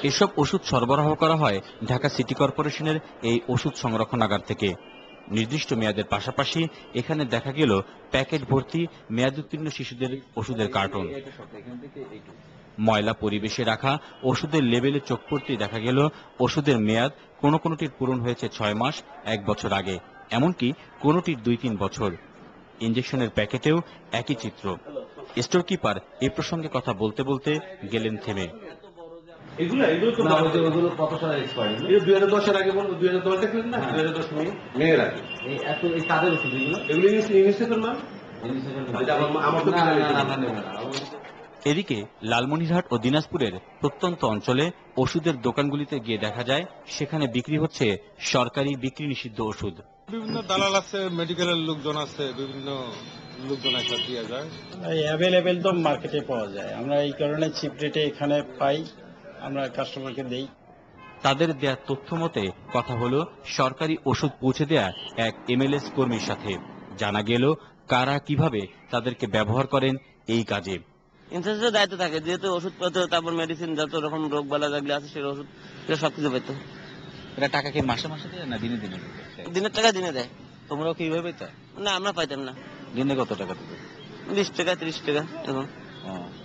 এসব ওষুধ সরবরাহ করা হয় ঢাকা সিটি কর্পোরেশনের এই ওষুধ সংরক্ষণাগার থেকে। নির্দিষ্ট মেয়াদের পাশাপাশি এখানে দেখা গেল প্যাকেট ভর্তি মেয়াদোত্তীর্ণ শিশুদের ওষুধের কার্টন। ময়লা পরিবেশে রাখা ওষুধের লেবেলে চোখ পড়তেই দেখা গেল ওষুধের মেয়াদ কোনোটির পূরণ হয়েছে 6 মাস, 1 বছর আগে, এমনকি কোনোটির 2-3 বছর। ইঞ্জেকশনের প্যাকেটেও একই চিত্র। স্টোর কিপার এই প্রসঙ্গে কথা বলতে বলতে গেলেন থেমে। এগুলো তো কত সালে এক্সপায়ার? এটা 2010 এর আগে বলবো, 2010 দেখলেন না? 2010 মেয়ের আগে। এই কাদের ওষুধ এগুলো ইউনিসেফের নাম? এদিকে লালমনিরহাট ও দিনাজপুরের প্রত্যন্ত অঞ্চলে ওষুধের দোকানগুলিতে গিয়ে দেখা যায় সেখানে বিক্রি হচ্ছে সরকারি বিক্রি নিষিদ্ধ ওষুধ। বিভিন্ন দালাল আছে, মেডিকেলের লোকজন আছে, বিভিন্ন লোকজন একটা দিয়ে যায়। অ্যাভেলেবেল তো মার্কেটে পাওয়া যায়, আমরা এই কারণে চিপ রেটে এখানে পাই, আমরা কাস্টমারকে দেই। তাদের দেয়া তথ্য মতে কথা হলো সরকারি ওষুধ পৌঁছে দেয়া এক এমএলএস কর্মীর সাথে। জানা গেল কারা কিভাবে তাদেরকে ব্যবহার করেন এই কাজে। ইনসার্জের দায়িত্ব থাকে, যেহেতু ওষুধপত্র, তারপর মেডিসিন, যত রকম রোগ বালা যেগুলো আছে সেই ওষুধ সবকিছু পেত। এটা টাকা কি মাসে মাসে দেয় না দিনে দিনে? দিনের টাকা দিনে দেয়। তোমরাও কি এইভাবে পেতে? না, আমরা পাইতাম না। দিনে কত টাকা দিতে? 20 টাকা, 30 টাকা এবং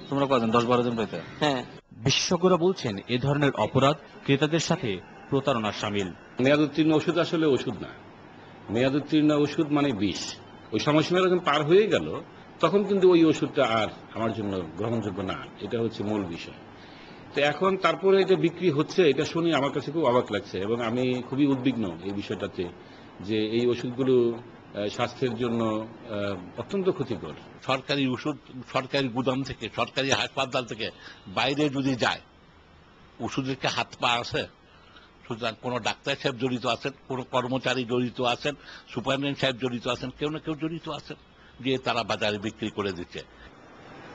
তোমরা কজন, 10-12 জন পেতে? হ্যাঁ। বিশেষজ্ঞরা বলছেন এ ধরনের অপরাধ ক্রেতাদের সাথে প্রতারণার শামিল। মেয়াদোত্তীর্ণ ওষুধ আসলে ওষুধ না, মেয়াদোত্তীর্ণ ওষুধ মানে বিষ। ওই সময়সীমা যখন পার হয়ে গেল তখন কিন্তু ওই ওষুধটা আর আমার জন্য গ্রহণযোগ্য না, এটা হচ্ছে মূল বিষয়। তো এখন তারপরে এটা বিক্রি হচ্ছে, এটা শুনে আমার কাছে খুব অবাক লাগছে এবং আমি খুবই উদ্বিগ্ন এই বিষয়টাতে, যে এই ওষুধগুলো স্বাস্থ্যের জন্য অত্যন্ত ক্ষতিকর। সরকারি ওষুধ সরকারি গুদাম থেকে, সরকারি হাসপাতাল থেকে বাইরে যদি যায়, ওষুধের কি হাত পা আছে? সুতরাং কোনো ডাক্তার সাহেব জড়িত আছেন, কোনো কর্মচারী জড়িত আছেন, সুপারিনটেন্ডেন্ট সাহেব জড়িত আছেন, কেউ না কেউ জড়িত আছেন, যে তারা বাজারে বিক্রি করে দিচ্ছে।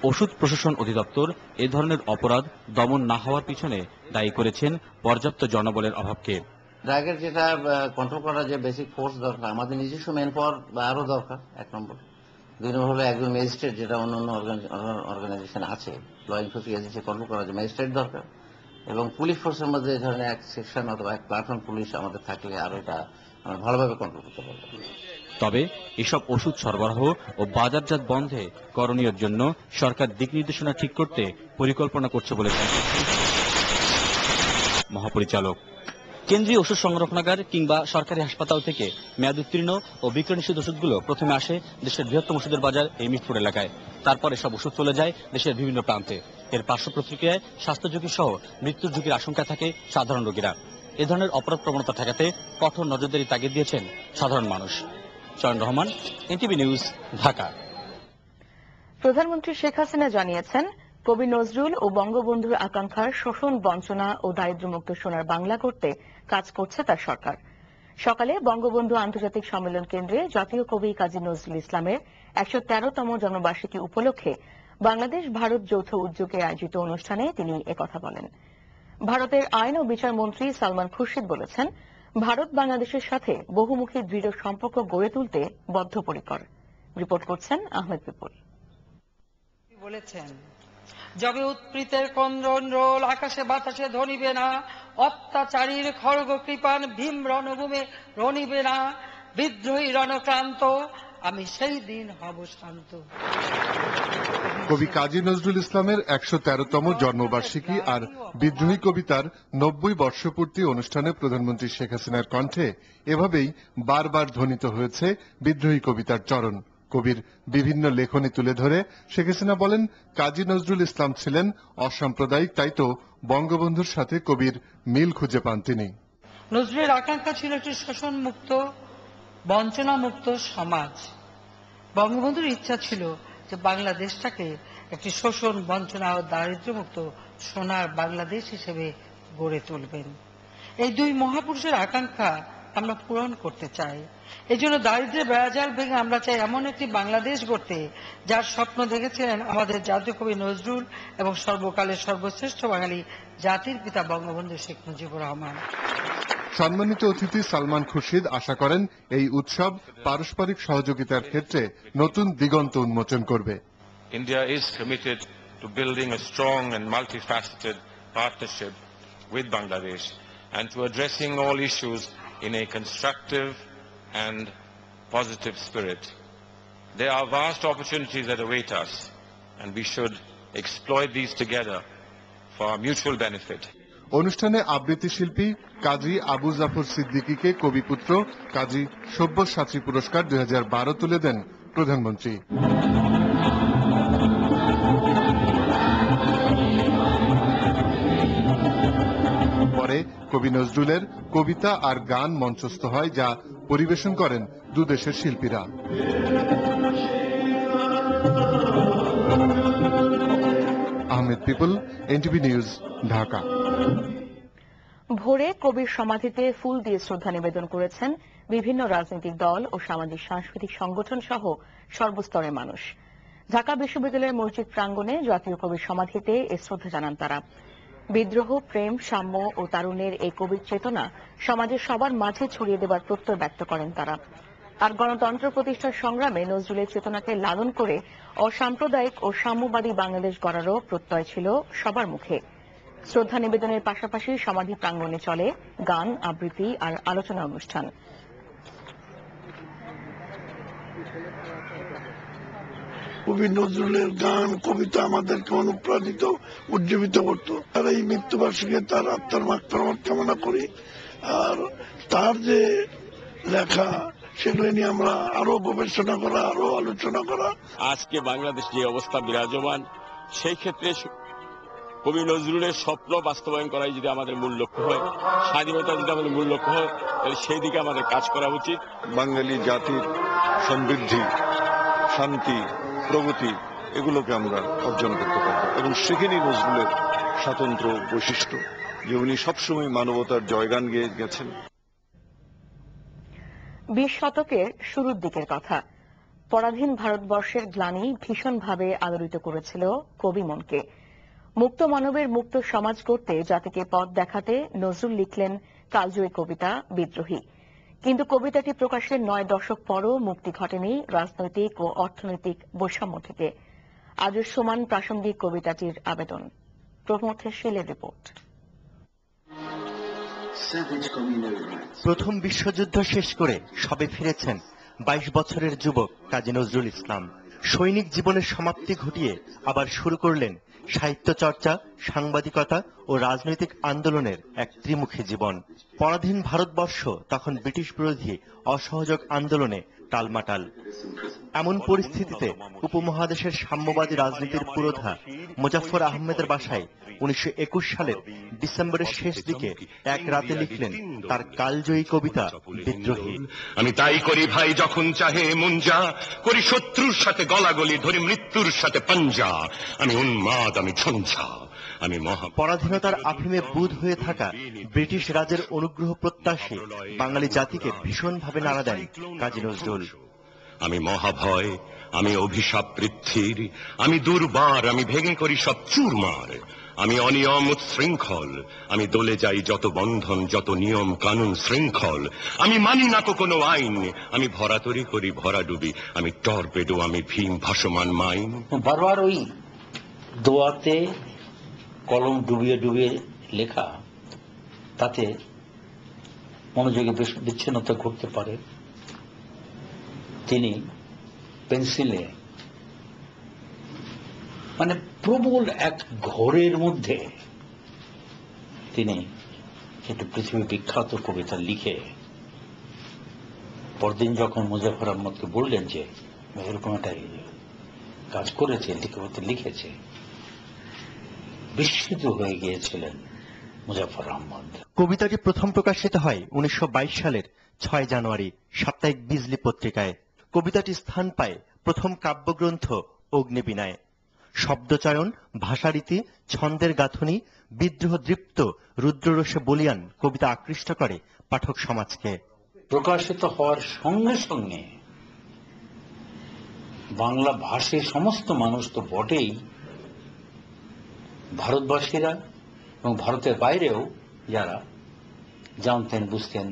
ওষুধ প্রশাসন অধিদপ্তর এ ধরনের অপরাধ দমন না হওয়ার পিছনে দায়ী করেছেন পর্যাপ্ত জনবলের অভাবকে। ড্রাগের যেটা কন্ট্রোল করার যে বেসিক ফোর্স দরকার, আমাদের নিজস্ব ম্যান পাওয়ার আরো দরকার, 1 নম্বর। 2 নম্বর হলো একজন ম্যাজিস্ট্রেট, যেটা অন্যান্য অর্গানাইজেশন আছে, ল এনফোর্সিং এজেন্সি কন্ট্রোল করার যে ম্যাজিস্ট্রেট দরকার, এবং পুলিশ ফোর্সের মধ্যে এই ধরনের এক সেকশন অথবা এক প্ল্যাটফর্ম পুলিশ আমাদের থাকলে আরো এটা আমরা ভালোভাবে কন্ট্রোল করতে পারবো। তবে এসব ওষুধ সরবরাহ ও বাজারজাত বন্ধে করণীয়ের জন্য সরকার দিক নির্দেশনা ঠিক করতে পরিকল্পনা করছে বলেছেন মহাপরিচালক। কেন্দ্রীয় ওষুধ সংরক্ষণাগার কিংবা সরকারি হাসপাতাল থেকে মেয়াদ উত্তীর্ণ ও বিক্রয় নিষিদ্ধ ওষুধগুলো প্রথমে আসে দেশের বৃহত্তম ওষুধের বাজার এই মিরপুর এলাকায়। তারপর এসব ওষুধ চলে যায় দেশের বিভিন্ন প্রান্তে। এর পার্শ্ব প্রতিক্রিয়ায় স্বাস্থ্য ঝুঁকি সহ মৃত্যুর ঝুঁকির আশঙ্কা থাকে সাধারণ রোগীরা। এ ধরনের অপরাধ প্রবণতা ঠেকাতে কঠোর নজরদারি তাগিদ দিয়েছেন সাধারণ মানুষ। চয়ন রহমান, এনটিভি নিউজ, ঢাকা। প্রধানমন্ত্রী শেখ হাসিনা জানিয়েছেন, কবি নজরুল ও বঙ্গবন্ধুর আকাঙ্ক্ষার শোষণ, বঞ্চনা ও দারিদ্র্যমুক্ত সোনার বাংলা করতে কাজ করছে তার সরকার। সকালে বঙ্গবন্ধু আন্তর্জাতিক সম্মেলন কেন্দ্রে জাতীয় কবি কাজী নজরুল ইসলামের ১১৩তম জন্মবার্ষিকী উপলক্ষে বাংলাদেশ ভারত যৌথ উদ্যোগে আয়োজিত অনুষ্ঠানে তিনি একথা বলেন। ভারতের আইন ও বিচার মন্ত্রী সালমান খুরশিদ বলেছেন, ভারত বাংলাদেশের সাথে বহুমুখী দৃঢ় সম্পর্ক গড়ে তুলতে বদ্ধপরিকর। রিপোর্ট করছেন আহমেদ বিপুল। বলেছেন, যবে উৎপীড়িতের ক্রন্দন রোল আকাশে বাতাসে ধ্বনিবে না, অত্যাচারীর খড়গ কৃপান ভীম রণভূমে রণিবে না, বিদ্রোহী রণক্রান্ত আমি সেই দিন হব শান্ত। কবি কাজী নজরুল ইসলামের ১১৩তম জন্মবার্ষিকী আর বিদ্রোহী কবিতার ৯০ বর্ষপূর্তি অনুষ্ঠানে প্রধানমন্ত্রী শেখ হাসিনার কণ্ঠে এভাবেই বারবার ধ্বনিত হয়েছে বিদ্রোহী কবিতার চরণ। কবির বিভিন্ন লেখনী তুলে ধরে শেখ হাসিনা বলেন, কাজী নজরুল ইসলাম ছিলেন অসাম্প্রদায়িক, তাই তো বঙ্গবন্ধুর সাথে কবির মিল খুঁজে পান তিনি। নজরুলের আকাঙ্ক্ষা ছিল একটি শোষণ মুক্ত, বঞ্চনা মুক্ত সমাজ। বঙ্গবন্ধুর ইচ্ছা ছিল যে বাংলাদেশটাকে একটি শোষণ, বঞ্চনা ও দারিদ্র্যমুক্ত সোনার বাংলাদেশ হিসেবে গড়ে তুলবেন। এই দুই মহাপুরুষের আকাঙ্ক্ষা আমরা পূরণ করতে চাই। এই জন্য দারিদ্র্যের বেড়াজাল ভেঙে আমরা চাই এমন একটি বাংলাদেশ গড়তে, যার স্বপ্ন দেখেছিলেন আমাদের জাতীয় কবি নজরুল এবং সর্বকালের সর্বশ্রেষ্ঠ বাঙালি জাতির পিতা বঙ্গবন্ধু শেখ মুজিবুর রহমান। সম্মানিত অতিথি সালমান খুরশিদ আশা করেন, এই উৎসব পারস্পরিক সহযোগিতার ক্ষেত্রে নতুন দিগন্ত উন্মোচন করবে। India is committed to building a strong and multifaceted partnership with Bangladesh and to addressing all issues in a constructive and positive spirit. There are vast opportunities that await us, and we should exploit these together for our mutual benefit. অনুষ্ঠানে আবৃত্তি শিল্পী কাজী আবু জাফর সিদ্দিকীকে কবিপুত্র কাজী সব্যসাচী পুরস্কার 2012 তুলে দেন প্রধানমন্ত্রী। পরে কবি নজরুলের কবিতা আর গান মঞ্চস্থ হয়, যা পরিবেশন করেন দুদেশের শিল্পীরা। Ahmed people, NTV news, Dhaka. ভোরে কবির সমাধিতে ফুল দিয়ে শ্রদ্ধা নিবেদন করেছেন বিভিন্ন রাজনৈতিক দল ও সামাজিক সাংস্কৃতিক সংগঠন সহ সর্বস্তরের মানুষ। ঢাকা বিশ্ববিদ্যালয়ের মসজিদ প্রাঙ্গণে জাতীয় কবির সমাধিতে এ শ্রদ্ধা জানান তারা। বিদ্রোহ, প্রেম, সাম্য ও তারুণ্যের এই কবির চেতনা সমাজের সবার মাঝে ছড়িয়ে দেবার প্রত্যয় ব্যক্ত করেন তারা। আর গণতন্ত্র প্রতিষ্ঠার সংগ্রামে নজরুলের চেতনাকে লালন করে অসাম্প্রদায়িক ও সাম্যবাদী বাংলাদেশ গড়ারও প্রত্যয় ছিল সবার মুখে। শ্রদ্ধা নিবেদনের পাশাপাশি সমাধি প্রাঙ্গণে চলে গান, আবৃত্তি আর আলোচনা অনুষ্ঠান। কবি নজরুলের গান, কবিতা আমাদেরকে অনুপ্রাণিত, উজ্জীবিত করত। আর এই মৃত্যুবার্ষিকী তার আত্মার মাগফিরাত কামনা করি। আর তার যে লেখা, সেগুলো নিয়ে আমরা আরো গবেষণা করা, আরো আলোচনা করা। আজকে বাংলাদেশ যে অবস্থা বিরাজমান, সেই ক্ষেত্রে কবি নজরুলের স্বপ্ন বাস্তবায়ন করাই যদি আমাদের মূল লক্ষ্য হয়, স্বাধীনতা যদি আমাদের মূল লক্ষ্য হয়, তাহলে সেই দিকে আমাদের কাজ করা উচিত। বাঙালি জাতির সমৃদ্ধি, শান্তি, প্রগতি এগুলোকে আমরা অর্জন করতে পারব, এবং সেখানেই নজরুলের স্বাতন্ত্র বৈশিষ্ট্য যে উনি সবসময় মানবতার জয়গান গেয়ে গেছেন। 20 শতকের শুরুর দিকের কথা। পরাধীন ভারতবর্ষের গ্লানি ভীষণভাবে আলোড়িত করেছিল কবি মনকে। মুক্ত মানবের মুক্ত সমাজ গড়তে জাতিকে পথ দেখাতে নজরুল লিখলেন কালজয়ী কবিতা বিদ্রোহী। কিন্তু কবিতাটি প্রকাশের 9 দশক পরও মুক্তি ঘটেনি রাজনৈতিক ও অর্থনৈতিক বৈষম্য থেকে। আজও সমান প্রাসঙ্গিক কবিতাটির আবেদন। প্রমোদ শীলের রিপোর্ট। প্রথম বিশ্বযুদ্ধ শেষ করে সবে ফিরেছেন 22 বছরের যুবক কাজী নজরুল ইসলাম। সৈনিক জীবনের সমাপ্তি ঘটিয়ে আবার শুরু করলেন সাহিত্য চর্চা, সাংবাদিকতা ও রাজনৈতিক আন্দোলনের এক ত্রিমুখী জীবন। পরাধীন ভারতবর্ষ তখন ব্রিটিশ বিরোধী অসহযোগ আন্দোলনে টালমাটাল। এমন পরিস্থিতিতে উপমহাদেশের সাম্যবাদী রাজনীতির পুরোধা মুজাফফর আহমেদের বাসায় 1921 সালের ডিসেম্বরের শেষ দিকে এক রাতে লিখলেন তার কালজয়ী কবিতা বিদ্রোহী। আমি তাই করি ভাই যখন চাহে মন যা, করি শত্রুর সাথে গলাগলি, ধরি মৃত্যুর সাথে পাঞ্জা, আমি উন্মাদ, আমি ঝঞ্ঝা, আমি মহা। পরাধীনতার আফিমে বুঁদ হয়ে থাকা ব্রিটিশ রাজের অনুগ্রহ প্রত্যাশী বাঙালি জাতিকে ভীষণভাবে নাড়া দেন কাজী নজরুল। আমি মহাভয়, আমি অভিশাপ পৃথ্বীর, আমি দুর্বার, আমি ভেঙে করি সব চুরমার, আমি অনিয়ম উচ্ছৃঙ্খল, আমি দলে যাই যত বন্ধন, যত নিয়ম কানুন শৃঙ্খল, আমি মানি না তো কোনো আইন, আমি ভরাতরি করি ভরাডুবি, আমি টর্পেডো, আমি ভীম ভাসমান মাইন। বারবার ওই দোয়াতে কলম ডুবিয়ে ডুবিয়ে লেখা, তাতে মনোযোগে বিচ্ছিন্নতা ঘটতে পারে। তিনি পেন্সিলে মানে প্রবল এক ঘোরের মধ্যে তিনি একটু পৃথিবী বিখ্যাত কবিতা লিখে পরদিন যখন মুজাফফর আহমদকে বললেন যে এরকম একটা কাজ করেছে, লিখেছে, বিস্মিত হয়ে গিয়েছিলেন মুজাফফর আহমদ। কবিতাটি প্রথম প্রকাশিত হয় 1922 সালের 6 জানুয়ারি সাপ্তাহিক বিজলি পত্রিকায়। কবিতাটি স্থান পায় প্রথম কাব্যগ্রন্থ অগ্নিবীণায়। শব্দচয়ন, ভাষারীতি, ছন্দের গাঁথনি, বিদ্রোহ দৃপ্ত রুদ্ররসে বলিয়ান কবিতা আকৃষ্ট করে পাঠক সমাজকে। প্রকাশিত হওয়ার সঙ্গে সঙ্গে বাংলা ভাষী সমস্ত মানুষ তো বটেই, ভারতবাসীরা এবং ভারতের বাইরেও যারা জানতেন, বুঝতেন,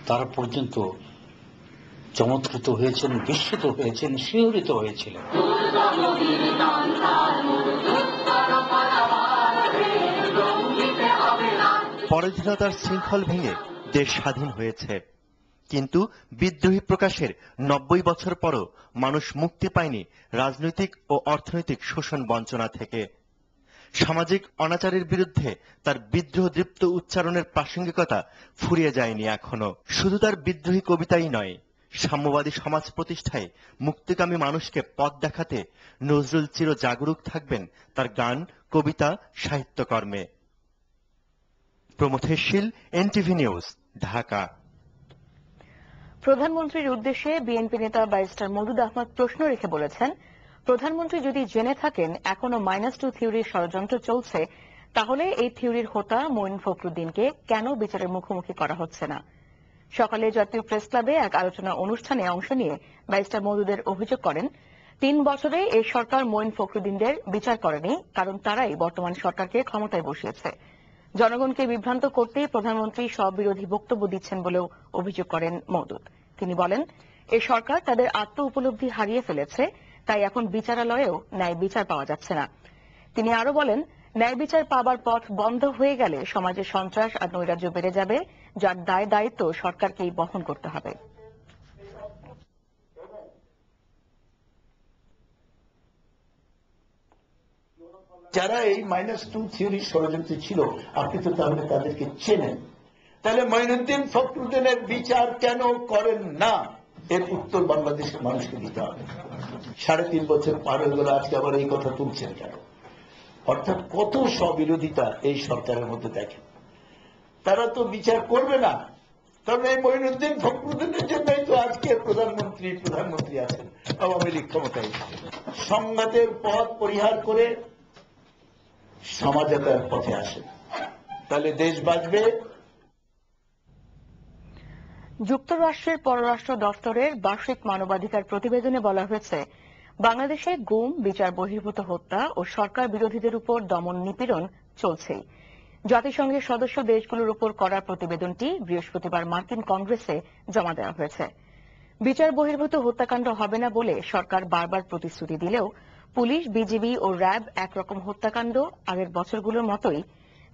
তারা পর্যন্ত চমৎকৃত হয়েছেন, বিস্মিত হয়েছেন, শিহরিত হয়েছিলেন। পরাধীনতার শৃঙ্খল ভেঙে দেশ স্বাধীন হয়েছে, কিন্তু বিদ্রোহী প্রকাশের 90 বছর পরও মানুষ মুক্তি পায়নি রাজনৈতিক ও অর্থনৈতিক শোষণ বঞ্চনা থেকে। সামাজিক অনাচারের বিরুদ্ধে তার বিদ্রোহদীপ্ত উচ্চারণের প্রাসঙ্গিকতা ফুরিয়ে যায়নি এখনো। শুধু তার বিদ্রোহী কবিতাই নয়, সাম্যবাদী সমাজ প্রতিষ্ঠায় মুক্তিকামী মানুষকে পথ দেখাতে নজরুল চির জাগরুক থাকবেন তার গান, কবিতা, সাহিত্যকর্মে। প্রমথেশ শীল, এনটিভি নিউজ, ঢাকা। প্রধানমন্ত্রীর উদ্দেশ্যে বিএনপি নেতা ব্যারিস্টার মওদুদ আহমদ প্রশ্ন রেখে বলেছেন, প্রধানমন্ত্রী যদি জেনে থাকেন এখনো -2 থিওরির ষড়যন্ত্র চলছে, তাহলে এই থিওরির হোতা মঈন ফখরুদ্দিনকে কেন বিচারের মুখোমুখি করা হচ্ছে না? সকালে জাতীয় প্রেস ক্লাবে এক আলোচনা অনুষ্ঠানে অংশ নিয়ে ব্যারিস্টার মওদুদের অভিযোগ করেন, 3 বছরে এই সরকার মঈন ফখরুদ্দিনদের বিচার করেনি, কারণ তারাই বর্তমান সরকারকে ক্ষমতায় বসিয়েছে। জনগণকে বিভ্রান্ত করতেই প্রধানমন্ত্রী সব বিরোধী বক্তব্য দিচ্ছেন বলেও অভিযোগ করেন মওদুদ। তিনি বলেন, এই সরকার তাদের আত্ম উপলব্ধি হারিয়ে ফেলেছে, তাই এখন বিচারালয়েও ন্যায় বিচার পাওয়া যাচ্ছে না। তিনি আরো বলেন, ন্যায় বিচার পাবার পথ বন্ধ হয়ে গেলে সমাজে সন্ত্রাস আর নৈরাজ্য বেড়ে যাবে, যার দায় দায়িত্ব সরকারকেই বহন করতে হবে। যারা এই -2 থিওরি ষড়যন্ত্র ছিল, আপনি তো তাহলে তাদেরকে চেনেন, তাহলে মঈনুদ্দিন ফখরুদ্দিনের বিচার কেন করেন না? এর উত্তর বাংলাদেশের মানুষকে দিতে হবে। 3.5 বছর পার হয়ে গেল, আজকে আবার এই কথা তুলছেন কেন? অর্থাৎ কত স্ববিরোধিতা এই সরকারের মধ্যে দেখেন। তারা তো বিচার করবে না, কারণ এই মঈনুদ্দিন ফখরুদ্দিনের জন্যই তো আজকে প্রধানমন্ত্রী আছেন, আওয়ামী লীগ ক্ষমতায়। সংঘাতের পথ পরিহার করে সমাজতার পথে আসেন, তাহলে দেশ বাঁচবে। যুক্তরাষ্ট্রের পররাষ্ট্র দপ্তরের বার্ষিক মানবাধিকার প্রতিবেদনে বলা হয়েছে, বাংলাদেশে গুম, বিচার বহির্ভূত হত্যা ও সরকার বিরোধীদের উপর দমন নিপীড়ন চলছেই। জাতিসংঘের সদস্য দেশগুলোর উপর করা প্রতিবেদনটি বৃহস্পতিবার মার্কিন কংগ্রেসে জমা দেওয়া হয়েছে। বিচার বহির্ভূত হত্যাকাণ্ড হবে না বলে সরকার বারবার প্রতিশ্রুতি দিলেও পুলিশ, বিজিবি ও র্যাব একরকম হত্যাকাণ্ড আগের বছরগুলোর মতোই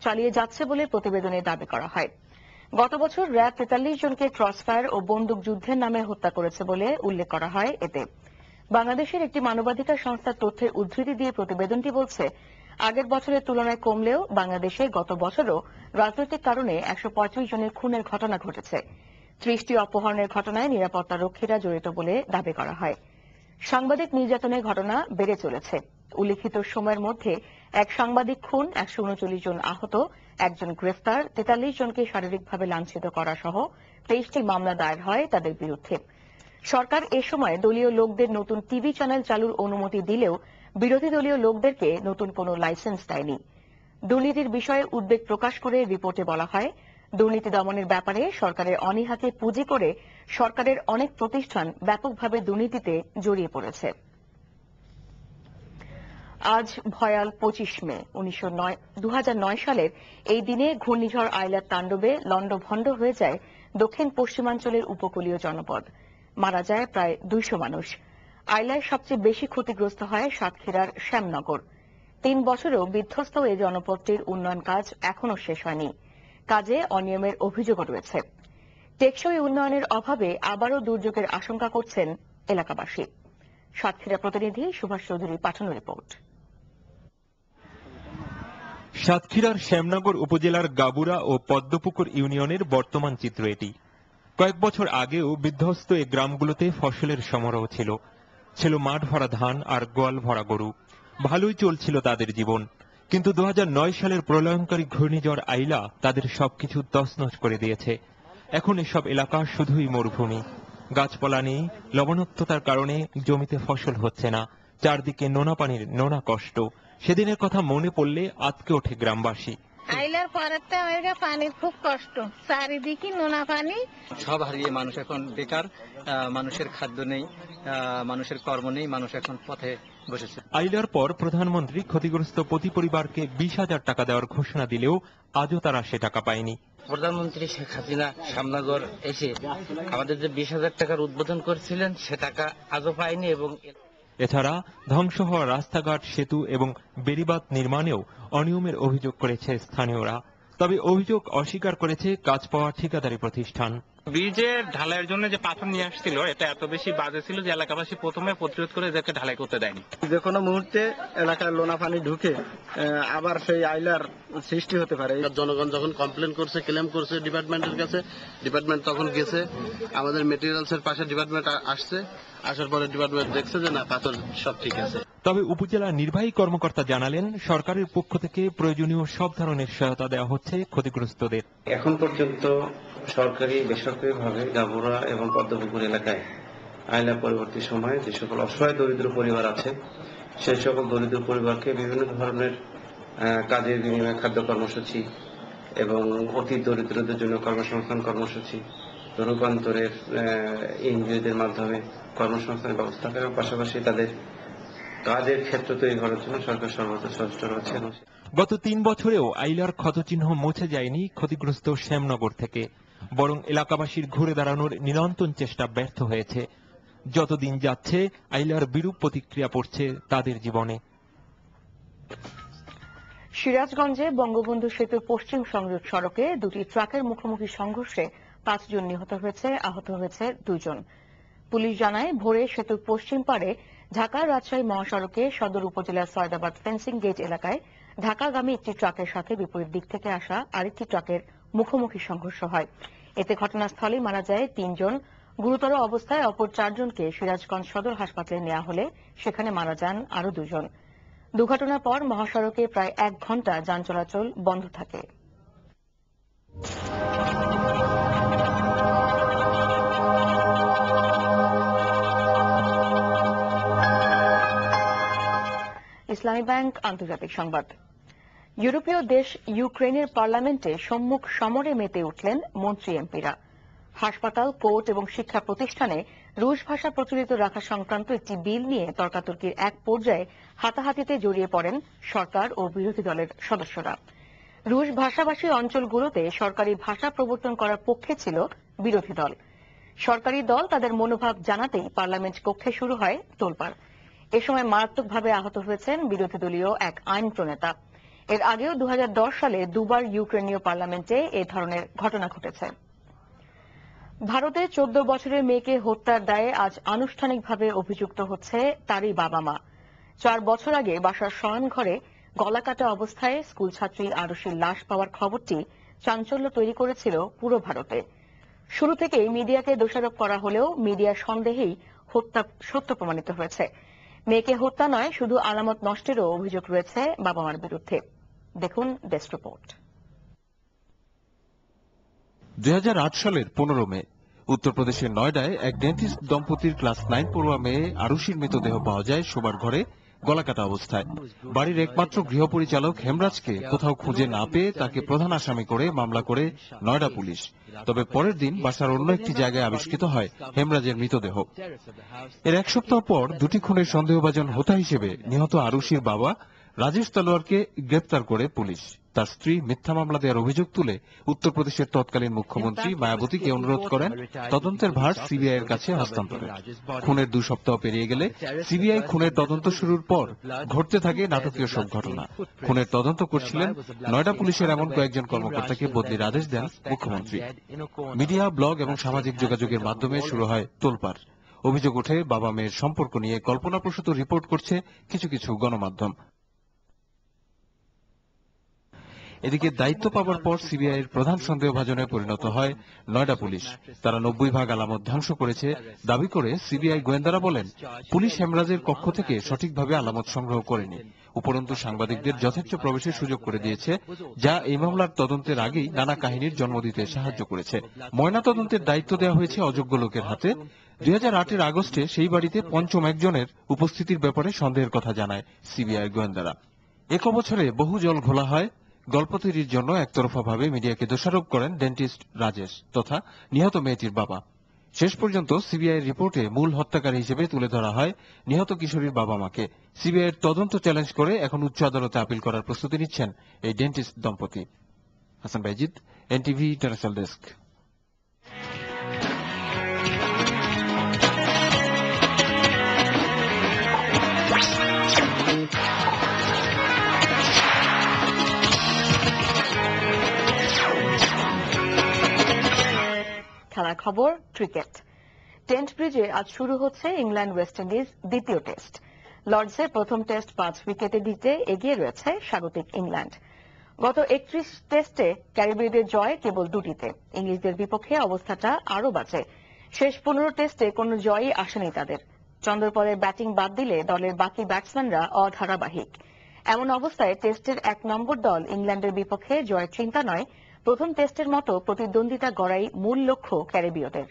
চালিয়ে যাচ্ছে বলে প্রতিবেদনে দাবি করা হয়। গত বছর র্যাব 43 জনকে ক্রসফায়ার ও বন্দুক যুদ্ধের নামে হত্যা করেছে বলে উল্লেখ করা হয় এতে। বাংলাদেশের একটি মানবাধিকার সংস্থার তথ্যের উদ্ধৃতি দিয়ে প্রতিবেদনটি বলছে, আগের বছরের তুলনায় কমলেও বাংলাদেশে গত বছরও রাজনৈতিক কারণে 135 জনের খুনের ঘটনা ঘটেছে। 30টি অপহরণের ঘটনায় নিরাপত্তা রক্ষীরা জড়িত বলে দাবি করা হয়। সাংবাদিক নির্যাতনের ঘটনা বেড়ে চলেছে। উল্লিখিত সময়ের মধ্যে এক সাংবাদিক খুন, 139 জন আহত, 1 জন গ্রেফতার, 43 জনকে শারীরিকভাবে লাঞ্ছিত করা সহ 23টি মামলা দায়ের হয় তাদের বিরুদ্ধে। সরকার এ সময় দলীয় লোকদের নতুন টিভি চ্যানেল চালুর অনুমতি দিলেও বিরোধী দলীয় লোকদেরকে নতুন কোনো লাইসেন্স দেয়নি। দুর্নীতির বিষয়ে উদ্বেগ প্রকাশ করে রিপোর্টে বলা হয়, দুর্নীতি দমনের ব্যাপারে সরকারের অনীহাকে পুঁজি করে সরকারের অনেক প্রতিষ্ঠান ব্যাপকভাবে দুর্নীতিতে জড়িয়ে পড়েছে। আজ ভয়াল 25 মে 2009 সালের এই দিনে ঘূর্ণিঝড় আইলার তাণ্ডবে লণ্ডভণ্ড হয়ে যায় দক্ষিণ পশ্চিমাঞ্চলের উপকূলীয় জনপদ। মারা যায় প্রায় 200 মানুষ। আইলায় সবচেয়ে বেশি ক্ষতিগ্রস্ত হয় সাতক্ষীরার শ্যামনগর। 3 বছরেও বিধ্বস্ত এই জনপদটির উন্নয়ন কাজ এখনো শেষ হয়নি। কাজে অনিয়মের অভিযোগও রয়েছে। টেকসই উন্নয়নের অভাবে আবারও দুর্যোগের আশঙ্কা করছেন এলাকাবাসী। সাতক্ষীরা প্রতিনিধি সুভাষ চৌধুরীর পাঠানো রিপোর্ট। সাতক্ষীরার শ্যামনগর উপজেলার গাবুরা ও পদ্মপুকুর ইউনিয়নের বর্তমান চিত্র এটি। কয়েক বছর আগেও বিধ্বস্ত এই গ্রামগুলোতে ফসলের সমারোহ ছিল মাঠ ভরা ধান আর গোয়াল ভরা গরু। ভালোই চলছিল তাদের জীবন, কিন্তু 2009 সালের প্রলয়ঙ্কারী ঘূর্ণিঝড় আইলা তাদের সবকিছু তছনছ করে দিয়েছে। এখন এসব এলাকা শুধুই মরুভূমি। গাছপালা নেই, লবণাক্ততার কারণে জমিতে ফসল হচ্ছে না, চারদিকে নোনা পানির নোনা কষ্ট। সেদিনের কথা মনে পড়লে আতকে ওঠে গ্রামবাসী। আইলার পরের তো আমাদের পানির খুব কষ্ট, চারিদিকে নোনা পানি। সব হারিয়ে মানুষ এখন বেকার, মানুষের খাদ্য নেই, মানুষের কর্ম নেই, মানুষ এখন পথে বসেছে। আইলার পর প্রধানমন্ত্রী ক্ষতিগ্রস্ত প্রতি পরিবারকে 20,000 টাকা দেওয়ার ঘোষণা দিলেও আজও তারা সে টাকা পায়নি। প্রধানমন্ত্রী শেখ হাসিনা শ্যামনগর এসে আমাদের যে 20,000 টাকার উদ্বোধন করেছিলেন সে টাকা আজও পায়নি। এবং এছাড়া ধ্বংস হওয়া রাস্তাঘাট, সেতু এবং বেড়িবাঁধ নির্মাণেও অনিয়মের অভিযোগ করেছে স্থানীয়রা। তবে অভিযোগ অস্বীকার করেছে কাজ পাওয়া ঠিকাদারি প্রতিষ্ঠান। ব্রিজের ঢালাইয়ের জন্য যে পাথর নিয়ে আসছিল এটা এত বেশি বাজে ছিল যে এলাকাবাসী প্রথমে প্রতিরোধ করে এদেরকে ঢালাই করতে দেয়নি। যে কোনো মুহূর্তে এলাকায় লোনা পানি ঢুকে আবার সেই আইলার সৃষ্টি হতে পারে। জনগণ যখন কমপ্লেন করছে, ক্লেম করছে ডিপার্টমেন্টের কাছে, ডিপার্টমেন্ট তখন গেছে, আমাদের মেটেরিয়ালস এর পাশে ডিপার্টমেন্ট আসছে, আসার পরে ডিপার্টমেন্ট দেখছে যে না পাথর সব ঠিক আছে। তবে উপজেলা নির্বাহী কর্মকর্তা জানালেন, সরকারের পক্ষ থেকে প্রয়োজনীয় সব ধরনের সহায়তা দেওয়া হচ্ছে ক্ষতিগ্রস্তদের। এখন পর্যন্ত সরকারি বেসরকারিভাবে গাবুরা এবং পদ্মপুকুর এলাকায় আইলা পরবর্তী সময়ে যে সকল অসহায় দরিদ্র পরিবার আছে সেই সকল দরিদ্র পরিবারকে বিভিন্ন ধরনের কাজের বিনিময়ে খাদ্য কর্মসূচি এবং অতি দরিদ্রদের জন্য কর্মসংস্থান কর্মসূচি, রূপান্তরের এনজিওদের মাধ্যমে কর্মসংস্থানের ব্যবস্থা করার পাশাপাশি তাদের কাজের ক্ষেত্র তৈরি করার জন্য সরকার সর্বদা সচেষ্ট রয়েছে। গত 3 বছরেও আইলার ক্ষতচিহ্ন মুছে যায়নি ক্ষতিগ্রস্ত শ্যামনগর থেকে, বরং এলাকাবাসীর ঘুরে দাঁড়ানোর নিরন্তর চেষ্টা ব্যর্থ হয়েছে। যতদিন যাচ্ছে আইলার বিরূপ প্রতিক্রিয়া পড়ছে তাদের জীবনে। সিরাজগঞ্জে বঙ্গবন্ধু সেতুর পশ্চিম সংযোগ সড়কে দুটি ট্রাকের মুখোমুখি সংঘর্ষে 5 জন নিহত হয়েছে, আহত হয়েছে 2 জন। পুলিশ জানায়, ভোরে সেতুর পশ্চিম পাড়ে ঢাকা রাজশাহী মহাসড়কে সদর উপজেলার সয়দাবাদ ফেন্সিং গেট এলাকায় ঢাকাগামী একটি ট্রাকের সাথে বিপরীত দিক থেকে আসা আরেকটি ট্রাকের মুখোমুখি সংঘর্ষ হয়। এতে ঘটনাস্থলেই মারা যায় 3 জন। গুরুতর অবস্থায় অপর 4 জনকে সিরাজগঞ্জ সদর হাসপাতালে নেওয়া হলে সেখানে মারা যান আরও 2 জন। দুর্ঘটনার পর মহাসড়কে প্রায় 1 ঘণ্টা যান চলাচল বন্ধ থাকে। ইসলামী ব্যাংক আন্তর্জাতিক সংবাদ। ইউরোপীয় দেশ ইউক্রেনের পার্লামেন্টে সম্মুখ সমরে মেতে উঠলেন মন্ত্রী এমপিরা। হাসপাতাল, কোর্ট এবং শিক্ষা প্রতিষ্ঠানে রুশ ভাষা প্রচলিত রাখা সংক্রান্ত একটি বিল নিয়ে তর্কাতর্কির এক পর্যায়ে হাতাহাতিতে জড়িয়ে পড়েন সরকার ও বিরোধী দলের সদস্যরা। রুশ ভাষাভাষী অঞ্চলগুলোতে সরকারি ভাষা প্রবর্তন করার পক্ষে ছিল বিরোধী দল। সরকারি দল তাদের মনোভাব জানাতেই পার্লামেন্ট কক্ষে শুরু হয় তোলপাড়। এ সময় মারাত্মকভাবে আহত হয়েছেন বিরোধী দলীয় এক আইন প্রণেতা। এর আগেও 2010 সালে দুবার ইউক্রেনীয় পার্লামেন্টে এ ধরনের ঘটনা ঘটেছে। ভারতে 14 বছরের মেয়েকে হত্যার দায়ে আজ আনুষ্ঠানিকভাবে অভিযুক্ত হচ্ছে তারই বাবা মা। 4 বছর আগে বাসার শয়নঘরে গলাকাটা অবস্থায় স্কুল ছাত্রী আরুষির লাশ পাওয়ার খবরটি চাঞ্চল্য তৈরি করেছিল পুরো ভারতে। শুরু থেকেই মিডিয়াকে দোষারোপ করা হলেও মিডিয়ার সন্দেহেই হত্যা সত্য প্রমাণিত হয়েছে। মেয়েকে হত্যা নয়, শুধু আলামত নষ্টেরও অভিযোগ রয়েছে বাবা মার বিরুদ্ধে। দেখুন ডেস্ক রিপোর্ট। 2008 সালের 15 মে উত্তরপ্রদেশের নয়ডায় এক ডেন্টিস্ট দম্পতির ক্লাস 9 পড়ুয়া মেয়ে আরুষির মৃতদেহ পাওয়া যায় শোবার ঘরে গলাকাটা অবস্থায়। বাড়ির একমাত্র গৃহপরিচালক হেমরাজকে কোথাও খুঁজে না পেয়ে তাকে প্রধান আসামি করে মামলা করে নয়ডা পুলিশ। তবে পরের দিন বাসার অন্য একটি জায়গায় আবিষ্কৃত হয় হেমরাজের মৃতদেহ। এর 1 সপ্তাহ পর দুটি খুনের সন্দেহভাজন হোতা হিসেবে নিহত আরুষির বাবা রাজেশ তলোয়ারকে গ্রেপ্তার করে পুলিশ। তার স্ত্রী মিথ্যা মামলা দেওয়ার অভিযোগ তুলে উত্তরপ্রদেশের তৎকালীন মুখ্যমন্ত্রী মায়াবতীকে অনুরোধ করেন তদন্তের ভার সিবিআই এর কাছে হস্তান্তরের। খুনের 2 সপ্তাহ পেরিয়ে গেলে সিবিআই খুনের তদন্ত শুরুর পর ঘটতে থাকে নাটকীয় সব ঘটনা। খুনের তদন্ত করছিলেন নয়ডা পুলিশের এমন কয়েকজন কর্মকর্তাকে বদলির আদেশ দেন মুখ্যমন্ত্রী। মিডিয়া, ব্লগ এবং সামাজিক যোগাযোগের মাধ্যমে শুরু হয় তোলপাড়। অভিযোগ ওঠে বাবা মেয়ের সম্পর্ক নিয়ে কল্পনাপ্রসূত রিপোর্ট করছে কিছু কিছু গণমাধ্যম। এদিকে দায়িত্ব পাওয়ার পর সিবিআই এর প্রধান সন্দেহভাজনে পরিণত হয় নয়ডা পুলিশ। তারা 90 আলামত ধ্বংস করেছে দাবি করে সিবিআই গোয়েন্দারা বলেন, পুলিশ হেমরাজের কক্ষ থেকে সঠিকভাবে আলামত সংগ্রহ করেনি। উপরন্তু সাংবাদিকদের যথেচ্ছ প্রবেশের সুযোগ করে দিয়েছে, যা এই মামলার তদন্তের আগেই নানা কাহিনীর জন্ম দিতে সাহায্য করেছে। ময়না তদন্তের দায়িত্ব দেওয়া হয়েছে অযোগ্য লোকের হাতে। 2008 আগস্টে সেই বাড়িতে পঞ্চম একজনের উপস্থিতির ব্যাপারে সন্দেহের কথা জানায় সিবিআই গোয়েন্দারা। 1 বছরে বহু জল ঘোলা হয়। গল্প তৈরির জন্য একতরফাভাবে মিডিয়াকে দোষারোপ করেন ডেন্টিস্ট রাজেশ তথা নিহত মেয়েটির বাবা। শেষ পর্যন্ত সিবিআই রিপোর্টে মূল হত্যাকারী হিসেবে তুলে ধরা হয় নিহত কিশোরীর বাবা মাকে। সিবিআই এর তদন্ত চ্যালেঞ্জ করে এখন উচ্চ আদালতে আপিল করার প্রস্তুতি নিচ্ছেন এই ডেন্টিস্ট দম্পতি। Hasan Bayezid, NTV international desk. Bangla খবর ক্রিকেট। টেন্ট ব্রিজে আজ শুরু হচ্ছে ইংল্যান্ড ওয়েস্ট ইন্ডিজ দ্বিতীয় টেস্ট। লর্ডসে প্রথম টেস্ট 5 উইকেটে দিতে এগিয়ে রয়েছে স্বাগতিক ইংল্যান্ড। গত 31 টেস্টে ক্যারিবীয়দের জয় কেবল 2টিতে। ইংলিশদের বিপক্ষে অবস্থাটা আরও বাজে। শেষ 15 টেস্টে কোনো জয়ই আসেনি তাদের। চন্দ্রপলের ব্যাটিং বাদ দিলে দলের বাকি ব্যাটসম্যানরা অধারাবাহিক। এমন অবস্থায় টেস্টের 1 নম্বর দল ইংল্যান্ডের বিপক্ষে জয়ের চিন্তা নয়, প্রথম টেস্টের মতো প্রতিদ্বন্দ্বিতা গড়াই মূল লক্ষ্য ক্যারিবীয়দের।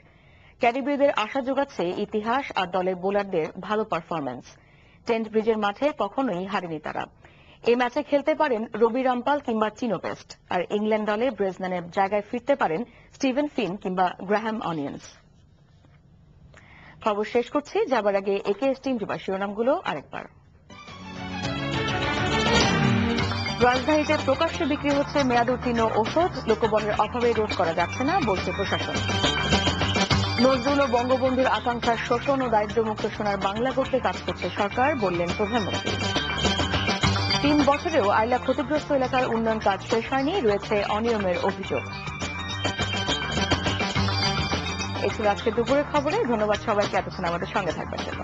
ক্যারিবীয়দের আশা যোগাচ্ছে ইতিহাস আর দলের বোলারদের ভালো পারফরম্যান্স। টেন্ট ব্রিজের মাঠে কখনোই হারেনি তারা। এই ম্যাচে খেলতে পারেন রবি রামপাল কিংবা চিনো পেস্ট, আর ইংল্যান্ড দলে ব্রেজনানের জায়গায় ফিরতে পারেন স্টিভেন ফিন কিংবা গ্রাহাম অনিয়ন্স। খবর শেষ করছি, যাবার আগে একেএস টিভি শিরোনামগুলো আরেকবার। রাজধানীতে প্রকাশ্যে বিক্রি হচ্ছে মেয়াদ উত্তীর্ণ ওষুধ, লোকবলের অভাবে রোধ করা যাচ্ছে না বলছে প্রশাসন। নজরুল ও বঙ্গবন্ধুর আকাঙ্ক্ষার শোষণ ও দারিদ্র্যমুক্ত সোনার বাংলা করতে কাজ করছে সরকার, বললেন প্রধানমন্ত্রী। 3 বছরেও আইলা ক্ষতিগ্রস্ত এলাকার উন্নয়ন কাজ শেষ হয়নি, রয়েছে অনিয়মের অভিযোগ। এই ছিল আজকে দুপুরের খবরে। ধন্যবাদ সবাইকে এতক্ষণ আমাদের সঙ্গে থাকবার জন্য।